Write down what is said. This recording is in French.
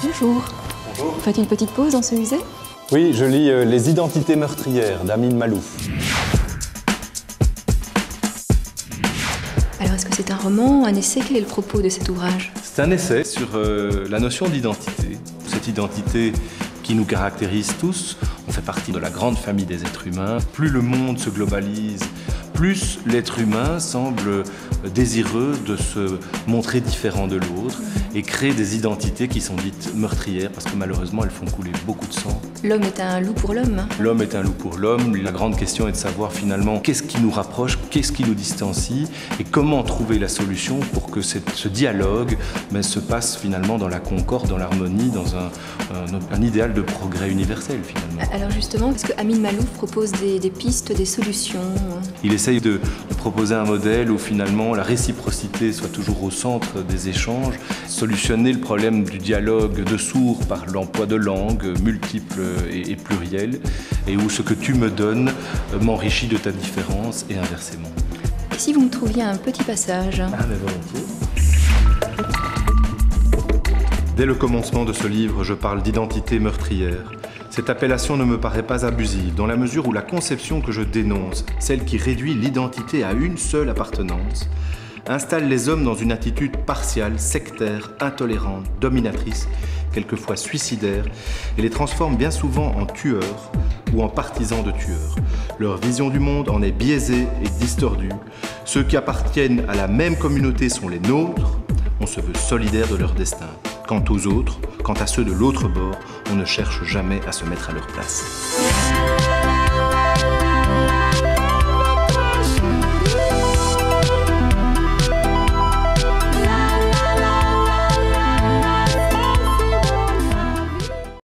Bonjour. Bonjour. Vous faites une petite pause dans ce musée? Oui, je lis Les identités meurtrières d'Amin Maalouf. Alors, est-ce que c'est un roman, un essai? Quel est le propos de cet ouvrage? C'est un essai sur la notion d'identité. Cette identité qui nous caractérise tous. On fait partie de la grande famille des êtres humains. Plus le monde se globalise, plus l'être humain semble désireux de se montrer différent de l'autre et créer des identités qui sont dites meurtrières parce que malheureusement elles font couler beaucoup de sang. L'homme est un loup pour l'homme. L'homme est un loup pour l'homme. La grande question est de savoir finalement qu'est-ce qui nous rapproche, qu'est-ce qui nous distancie et comment trouver la solution pour que ce dialogue se passe finalement dans la concorde, dans l'harmonie, dans un idéal de progrès universel finalement. Alors justement, est-ce que Amin Maalouf propose des pistes, des solutions? Il essaye de proposer un modèle où finalement la réciprocité soit toujours au centre des échanges, solutionner le problème du dialogue de sourds par l'emploi de langues multiples et plurielles, et où ce que tu me donnes m'enrichit de ta différence et inversement. Et si vous me trouviez un petit passage? Ah mais volontiers. Dès le commencement de ce livre, je parle d'identité meurtrière. Cette appellation ne me paraît pas abusive, dans la mesure où la conception que je dénonce, celle qui réduit l'identité à une seule appartenance, installe les hommes dans une attitude partiale, sectaire, intolérante, dominatrice, quelquefois suicidaire, et les transforme bien souvent en tueurs ou en partisans de tueurs. Leur vision du monde en est biaisée et distordue. Ceux qui appartiennent à la même communauté sont les nôtres, on se veut solidaire de leur destin. Quant aux autres, quant à ceux de l'autre bord, on ne cherche jamais à se mettre à leur place.